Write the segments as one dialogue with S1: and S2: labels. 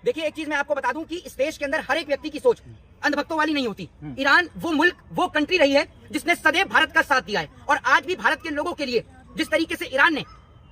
S1: देखिए एक चीज मैं आपको बता दूं कि इस देश के अंदर हर एक व्यक्ति की सोच अंधभक्तों वाली नहीं होती। ईरान वो मुल्क, वो कंट्री रही है जिसने सदैव भारत का साथ दिया है और आज भी भारत के लोगों के लिए जिस तरीके से ईरान ने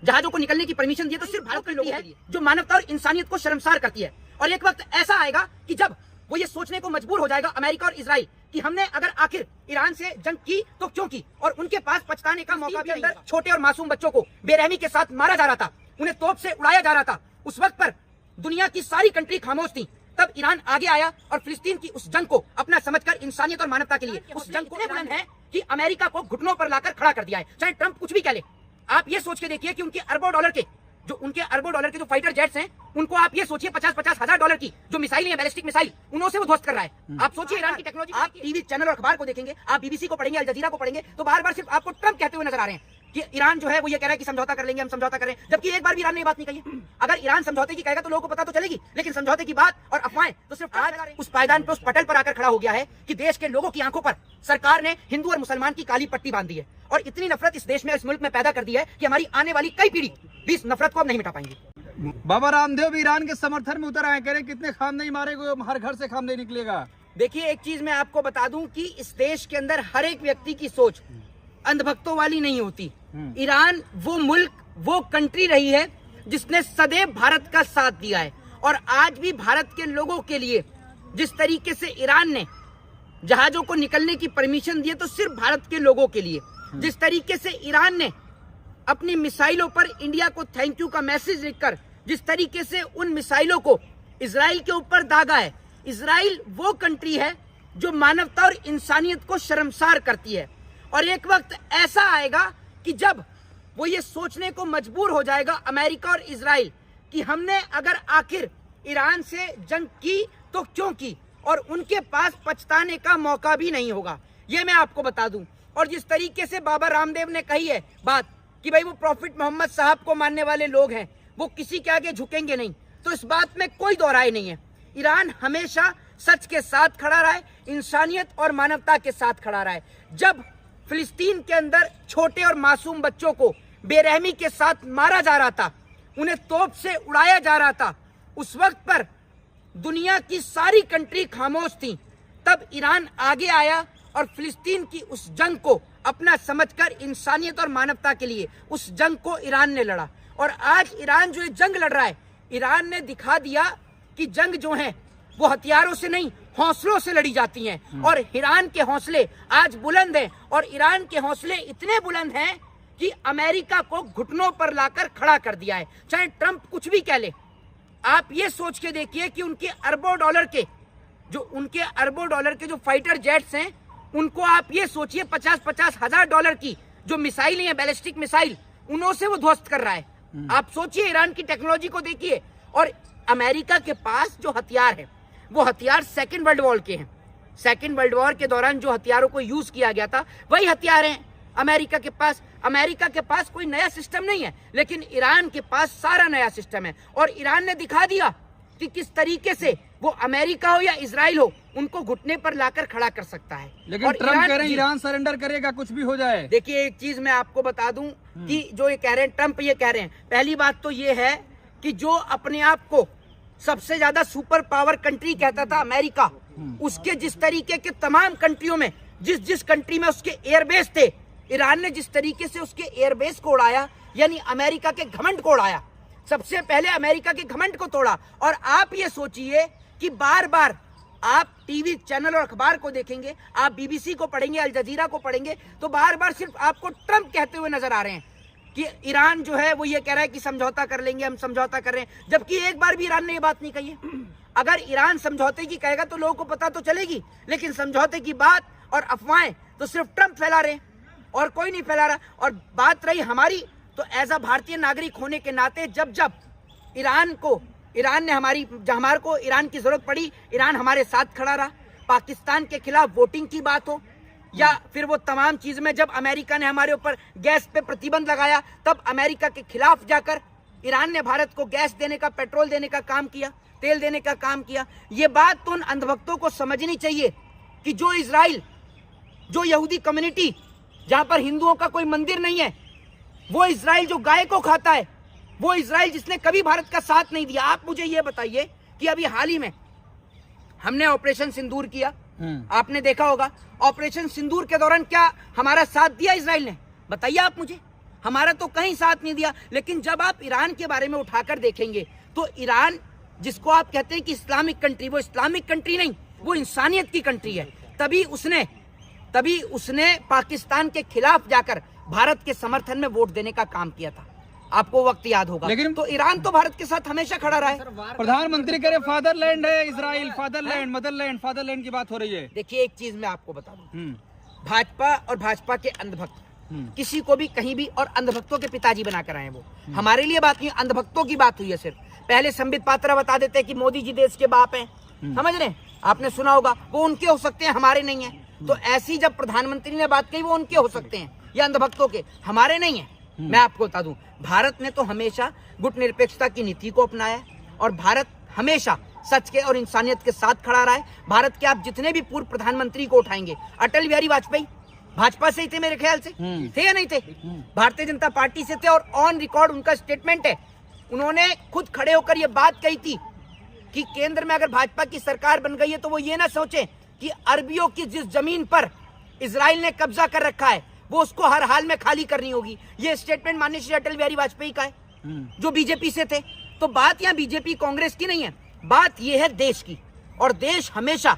S1: जहाजों को निकलने की परमिशन दी है, तो सिर्फ भारत के लोगों के लिए जो मानवता और इंसानियत को शर्मसार करती है। और एक वक्त ऐसा आएगा कि जब वो ये सोचने को मजबूर हो जाएगा, अमेरिका और इजराइल, कि हमने अगर आखिर ईरान से जंग की तो क्यों की, और उनके पास पछताने का मौका भी नहीं। छोटे और मासूम बच्चों को बेरहमी के साथ मारा जा रहा था, उन्हें तोप से उड़ाया जा रहा था। उस वक्त पर दुनिया की सारी कंट्री खामोश थी। तब ईरान आगे आया और फिलिस्तीन की उस जंग को अपना समझकर इंसानियत और मानवता के लिए उस जंग को बुलंद है कि अमेरिका को घुटनों पर लाकर खड़ा कर दिया है। चाहे ट्रंप कुछ भी कह ले, आप ये सोच के देखिए कि उनके अरबों डॉलर के जो फाइटर जेट्स हैं, उनको आप ये सोचिए 50-50 हजार डॉलर की जो मिसाइल है, बैलिस्टिक मिसाइल, उन्हों से वो ध्वस्त कर रहा है। आप सोचिए ईरान की टेक्नोलॉजी। आप टीवी चैनल और अखबार को देखेंगे, आप बीबीसी को पढ़ेंगे, अल जजीरा को पढ़ेंगे, तो बार बार सिर्फ आपको ट्रंप कहते हुए नजर आ रहे हैं कि ईरान जो है वो ये कह रहा है कि समझौता कर लेंगे, हम समझौता कर रहे हैं, जबकि एक बार भी ईरान ने ये बात नहीं कही है। अगर ईरान समझौते की कहेगा तो लोगों को पता तो चलेगी, लेकिन समझौते की बात और अफवाहें तो सिर्फ आज उस पायदान पे, उस पटल पर आकर खड़ा हो गया है कि देश के लोगों की आंखों पर सरकार ने हिंदू और मुसलमान की काली पट्टी बांध दी है और इतनी नफरत इस देश में, इस मुल्क में पैदा कर दी है कि हमारी आने वाली कई पीढ़ी भी इस नफरत को अब नहीं मिटा पाएंगी।
S2: बाबा रामदेव भी ईरान के समर्थन में उतर आए, कह रहे कितने खामनेई मारेगा, हर घर से खामनेई निकलेगा।
S1: देखिए एक चीज मैं आपको बता दूं कि इस देश के अंदर हर एक व्यक्ति की सोच अंधभक्तों वाली नहीं होती। ईरान वो मुल्क, वो कंट्री रही है जिसने सदैव भारत का साथ दिया है और आज भी भारत के लोगों के लिए जिस तरीके से ईरान ने जहाजों को निकलने की परमिशन दी है, तो सिर्फ भारत के लोगों के लिए जिस तरीके से ईरान ने अपनी मिसाइलों पर इंडिया को थैंक यू का मैसेज लिखकर जिस तरीके से उन मिसाइलों को इजराइल के ऊपर दागा है। इजराइल वो कंट्री है जो मानवता और इंसानियत को शर्मसार करती है और एक वक्त ऐसा आएगा कि जब वो ये सोचने को मजबूर हो जाएगा, अमेरिका और इजराइल, कि हमने अगर आखिर ईरान से जंग की तो क्यों की, और उनके पास पछताने का मौका भी नहीं होगा। ये मैं आपको बता दूं। और जिस तरीके से बाबा रामदेव ने कही है बात कि भाई वो प्रॉफिट मोहम्मद साहब को मानने वाले लोग हैं, वो किसी के आगे झुकेंगे नहीं, तो इस बात में कोई दो राय नहीं है। ईरान हमेशा सच के साथ खड़ा रहा है, इंसानियत और मानवता के साथ खड़ा रहा है। जब फिलिस्तीन के अंदर छोटे और मासूम बच्चों को बेरहमी के साथ मारा जा रहा था, उन्हें तोप से उड़ाया जा रहा था, उस वक्त पर दुनिया की सारी कंट्री खामोश थी। तब ईरान आगे आया और फिलिस्तीन की उस जंग को अपना समझकर इंसानियत और मानवता के लिए उस जंग को ईरान ने लड़ा। और आज ईरान जो ये जंग लड़ रहा है, ईरान ने दिखा दिया कि जंग जो है वो हथियारों से नहीं, हौसलों से लड़ी जाती हैं। और ईरान के हौसले आज बुलंद हैं और ईरान के हौसले इतने बुलंद हैं कि अमेरिका को घुटनों पर लाकर खड़ा कर दिया है। चाहे ट्रंप कुछ भी कह ले, आप ये सोच के देखिए कि उनके अरबों डॉलर के जो फाइटर जेट्स हैं, उनको आप ये सोचिए 50-50 हजार डॉलर की जो मिसाइल है, बैलिस्टिक मिसाइल, उन्हों से वो ध्वस्त कर रहा है। आप सोचिए ईरान की टेक्नोलॉजी को देखिए। और अमेरिका के पास जो हथियार है, वो हथियार सेकेंड वर्ल्ड वॉर के हैं। सेकेंड वर्ल्ड वॉर के दौरान जो हथियारों को यूज किया गया था, वही हथियार हैं अमेरिका के पास। अमेरिका के पास कोई नया सिस्टम नहीं है, लेकिन ईरान के पास सारा नया सिस्टम है। और ईरान ने दिखा दिया कि किस तरीके से वो अमेरिका हो या इजराइल हो, उनको घुटने पर लाकर खड़ा कर सकता है।
S2: लेकिन ट्रंप कह रहे हैं ईरान सरेंडर करेगा कुछ भी हो जाए।
S1: देखिए एक चीज मैं आपको बता दूं कि जो ये कह रहे हैं, ट्रंप ये कह रहे हैं, पहली बात तो ये है कि जो अपने आप को सबसे ज्यादा सुपर पावर कंट्री कहता था अमेरिका, उसके जिस तरीके के तमाम कंट्रियों में जिस कंट्री में उसके एयरबेस थे, ईरान ने जिस तरीके से उसके एयरबेस को उड़ाया, यानी अमेरिका के घमंड को उड़ाया। सबसे पहले अमेरिका के घमंड को तोड़ा। और आप ये सोचिए कि बार बार आप टीवी चैनल और अखबार को देखेंगे, आप बीबीसी को पढ़ेंगे, अल जजीरा को पढ़ेंगे, तो बार बार सिर्फ आपको ट्रंप कहते हुए नजर आ रहे हैं कि ईरान जो है वो ये कह रहा है कि समझौता कर लेंगे, हम समझौता कर रहे हैं, जबकि एक बार भी ईरान ने ये बात नहीं कही है। अगर ईरान समझौते की कहेगा तो लोगों को पता तो चलेगी, लेकिन समझौते की बात और अफवाहें तो सिर्फ ट्रंप फैला रहे हैं और कोई नहीं फैला रहा। और बात रही हमारी, तो एज अ भारतीय नागरिक होने के नाते जब ईरान ने हमारे को ईरान की जरूरत पड़ी, ईरान हमारे साथ खड़ा रहा। पाकिस्तान के खिलाफ वोटिंग की बात हो या फिर वो तमाम चीज में जब अमेरिका ने हमारे ऊपर गैस पे प्रतिबंध लगाया, तब अमेरिका के खिलाफ जाकर ईरान ने भारत को गैस देने का, पेट्रोल देने का काम किया, तेल देने का काम किया। ये बात तो उन अंधभक्तों को समझनी चाहिए कि जो इजराइल, जो यहूदी कम्युनिटी जहां पर हिंदुओं का कोई मंदिर नहीं है, वो इजराइल जो गाय को खाता है, वो इजराइल जिसने कभी भारत का साथ नहीं दिया। आप मुझे ये बताइए कि अभी हाल ही में हमने ऑपरेशन सिंदूर किया, आपने देखा होगा। ऑपरेशन सिंदूर के दौरान क्या हमारा साथ दिया इजराइल ने? बताइए आप मुझे। हमारा तो कहीं साथ नहीं दिया। लेकिन जब आप ईरान के बारे में उठाकर देखेंगे तो ईरान, जिसको आप कहते हैं कि इस्लामिक कंट्री, वो इस्लामिक कंट्री नहीं, वो इंसानियत की कंट्री है। तभी उसने पाकिस्तान के खिलाफ जाकर भारत के समर्थन में वोट देने का काम किया था। आपको वक्त याद होगा।
S2: लेकिन
S1: तो ईरान तो भारत के साथ हमेशा खड़ा रहा है।
S2: प्रधानमंत्री कह रहे फादरलैंड है इजराइल, फादरलैंड, मदरलैंड की बात हो रही है।
S1: देखिए, एक चीज मैं आपको बता दूं, भाजपा और भाजपा के अंधभक्त किसी को भी कहीं भी, और अंधभक्तों के पिताजी बनाकर आए वो। हमारे लिए बात नहीं, अंधभक्तों की बात हुई है सिर्फ। पहले संबित पात्रा बता देते कि मोदी जी देश के बाप हैं, समझ रहे हैं? आपने सुना होगा, वो उनके हो सकते हैं, हमारे नहीं है। तो ऐसी जब प्रधानमंत्री ने बात कही, वो उनके हो सकते हैं, ये अंधभक्तों के, हमारे नहीं है। मैं आपको बता दूं, भारत ने तो हमेशा गुटनिरपेक्षता की नीति को अपनाया है और भारत हमेशा सच के और इंसानियत के साथ खड़ा रहा है। भारत के आप जितने भी पूर्व प्रधानमंत्री को उठाएंगे, अटल बिहारी वाजपेयी भाजपा से ही थे मेरे ख्याल से, थे या नहीं थे? भारतीय जनता पार्टी से थे। और ऑन रिकॉर्ड उनका स्टेटमेंट है, उन्होंने खुद खड़े होकर ये बात कही थी कि केंद्र में अगर भाजपा की सरकार बन गई है तो वो ये ना सोचे कि अरबियों की जिस जमीन पर इजराइल ने कब्जा कर रखा है वो उसको हर हाल में खाली करनी होगी। ये स्टेटमेंट माननीय श्री अटल बिहारी वाजपेयी का है, जो बीजेपी से थे। तो बात यहाँ बीजेपी कांग्रेस की नहीं है, बात ये है देश की। और देश हमेशा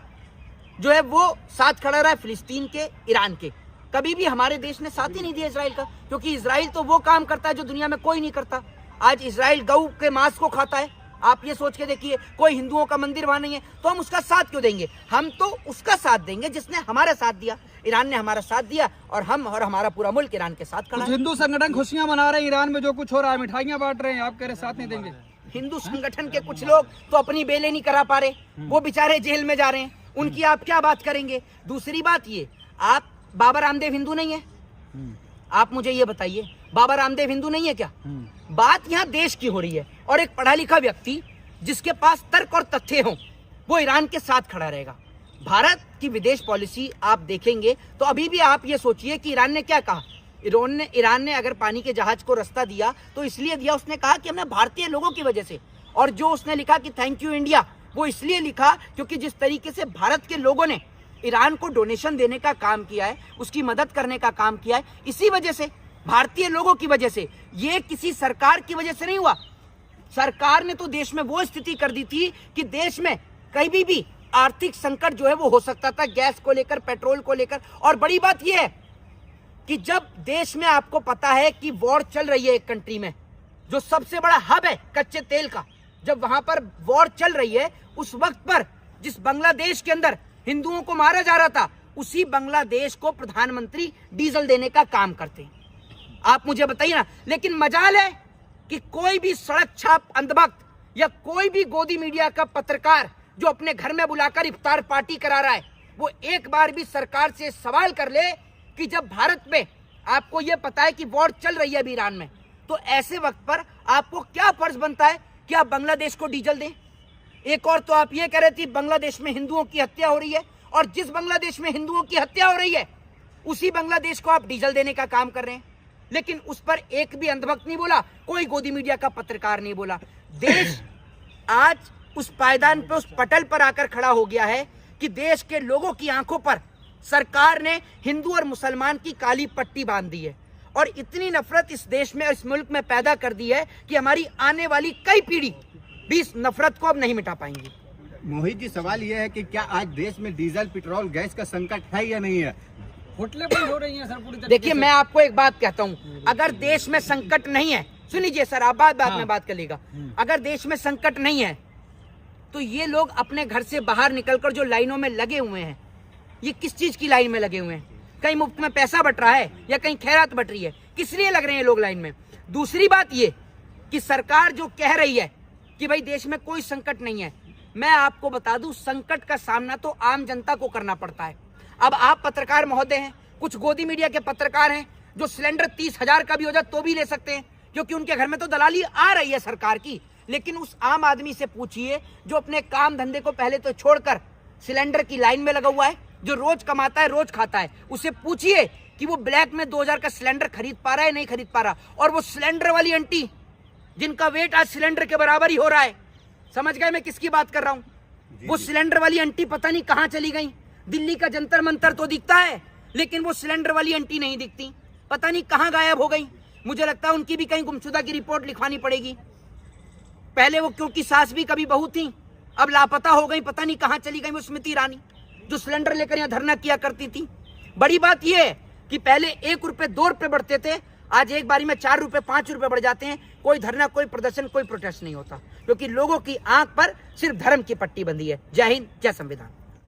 S1: जो है वो साथ खड़ा रहा है फिलिस्तीन के, ईरान के। कभी भी हमारे देश ने साथ ही नहीं दिया इजराइल का, क्योंकि इजराइल तो वो काम करता है जो दुनिया में कोई नहीं करता। आज इजराइल गऊ के मांस को खाता है। आप ये सोच के देखिए, कोई हिंदुओं का मंदिर वहां नहीं है तो हम उसका साथ क्यों देंगे? हम तो उसका साथ देंगे जिसने हमारा साथ दिया। ईरान ने हमारा साथ दिया और हम और हमारा पूरा मुल्क ईरान के साथ खड़ा है।
S2: हिंदू संगठन खुशियां मना रहे हैं ईरान में जो कुछ हो रहा है, मिठाइयां बांट रहे हैं, आप कह रहे साथ नहीं देंगे।
S1: हिंदू संगठन के कुछ लोग तो अपनी बेले नहीं करा पा रहे, वो बेचारे जेल में जा रहे हैं, उनकी आप क्या बात करेंगे? दूसरी बात ये, आप बाबा रामदेव हिंदू नहीं है? आप मुझे ये बताइए, बाबा रामदेव हिंदू नहीं है क्या? बात यहाँ देश की हो रही है। और एक पढ़ा लिखा व्यक्ति जिसके पास तर्क और तथ्य हो, वो ईरान के साथ खड़ा रहेगा। भारत की विदेश पॉलिसी आप देखेंगे तो अभी भी आप ये सोचिए कि ईरान ने क्या कहा। ईरान ने अगर पानी के जहाज को रास्ता दिया तो इसलिए दिया, उसने कहा कि हमने भारतीय लोगों की वजह से। और जो उसने लिखा कि थैंक यू इंडिया, वो इसलिए लिखा क्योंकि जिस तरीके से भारत के लोगों ने ईरान को डोनेशन देने का काम किया है, उसकी मदद करने का काम किया है, इसी वजह से, भारतीय लोगों की वजह से। ये किसी सरकार की वजह से नहीं हुआ। सरकार ने तो देश में वो स्थिति कर दी थी कि देश में कहीं भी आर्थिक संकट जो है वो हो सकता था, गैस को लेकर, पेट्रोल को लेकर। और बड़ी बात यह है कि जब देश में आपको पता है कि वॉर चल रही है एक कंट्री में, जो सबसे बड़ा हब है कच्चे तेल का, जब वहां पर वॉर चल रही है, उस वक्त पर जिस बांग्लादेश के अंदर हिंदुओं को मारा जा रहा था, उसी बांग्लादेश को प्रधानमंत्री डीजल देने का काम करते हैं। आप मुझे बताइए ना। लेकिन मजाल है कि कोई भी सड़क छाप अंधभक्त या कोई भी गोदी मीडिया का पत्रकार जो अपने घर में बुलाकर इफ्तार पार्टी करा रहा है, वो एक बार भी सरकार से सवाल कर ले कि जब भारत में आपको ये पता है कि वॉर चल रही है अभी ईरान में, तो ऐसे वक्त पर आपको क्या फर्ज बनता है कि आप बांग्लादेश को डीजल दें? एक और तो आप ये कह रहे थे बांग्लादेश में हिंदुओं की हत्या हो रही है, और जिस बांग्लादेश में हिंदुओं की हत्या हो रही है उसी बांग्लादेश को आप डीजल देने का काम कर रहे हैं। लेकिन उस पर एक भी अंधभक्त नहीं बोला, कोई गोदी मीडिया का पत्रकार नहीं बोला। देश आज उस पायदान पे, उस पटल पर आकर खड़ा हो गया है कि देश के लोगों की आंखों पर सरकार ने हिंदू और मुसलमान की काली पट्टी बांध दी है और इतनी नफरत इस देश में और इस मुल्क में पैदा कर दी है कि हमारी आने वाली कई पीढ़ी भी इस नफरत को अब नहीं मिटा पाएंगी।
S3: मोहित जी, सवाल यह है कि क्या आज देश में डीजल, पेट्रोल, गैस का संकट है या नहीं है?
S2: होटलें बंद हो रही हैं सर पूरी तरीके
S1: देखिए,
S2: से।
S1: मैं आपको एक बात कहता हूं, अगर देश में संकट नहीं है, सुन लीजिए सर, आप बात में बात कर लेगा। अगर देश में संकट नहीं है तो ये लोग अपने घर से बाहर निकलकर जो लाइनों में लगे हुए हैं, ये किस चीज की लाइन में लगे हुए हैं? कहीं मुफ्त में पैसा बट रहा है या कहीं खैरात बट रही है? किस लिए लग रहे हैं लोग लाइन में? दूसरी बात ये कि सरकार जो कह रही है कि भाई देश में कोई संकट नहीं है, मैं आपको बता दूं, संकट का सामना तो आम जनता को करना पड़ता है। अब आप पत्रकार महोदय हैं, कुछ गोदी मीडिया के पत्रकार हैं जो सिलेंडर 30,000 का भी हो जाए तो भी ले सकते हैं, क्योंकि उनके घर में तो दलाली आ रही है सरकार की। लेकिन उस आम आदमी से पूछिए जो अपने काम धंधे को पहले तो छोड़कर सिलेंडर की लाइन में लगा हुआ है, जो रोज कमाता है, रोज खाता है, उसे पूछिए कि वो ब्लैक में 2000 का सिलेंडर खरीद पा रहा है, नहीं खरीद पा रहा। और वो सिलेंडर वाली आंटी जिनका वेट आज सिलेंडर के बराबर ही हो रहा है, समझ गए मैं किसकी बात कर रहा हूँ? वो सिलेंडर वाली आंटी पता नहीं कहाँ चली गई। दिल्ली का जंतर मंतर तो दिखता है, लेकिन वो सिलेंडर वाली आंटी नहीं दिखती, पता नहीं कहाँ गायब हो गई। मुझे लगता है उनकी भी कहीं गुमशुदा की रिपोर्ट लिखवानी पड़ेगी। पहले वो क्योंकि सास भी कभी बहू थी, अब लापता हो गई, पता नहीं कहाँ चली गई वो स्मृति ईरानी, जो सिलेंडर लेकर यहाँ धरना किया करती थी। बड़ी बात यह है कि पहले 1 रुपए 2 रुपए बढ़ते थे, आज एक बारी में 4 रुपए 5 रुपए बढ़ जाते हैं। कोई धरना, कोई प्रदर्शन, कोई प्रोटेस्ट नहीं होता, क्योंकि लोगों की आंख पर सिर्फ धर्म की पट्टी बंधी है। जय हिंद, जय संविधान।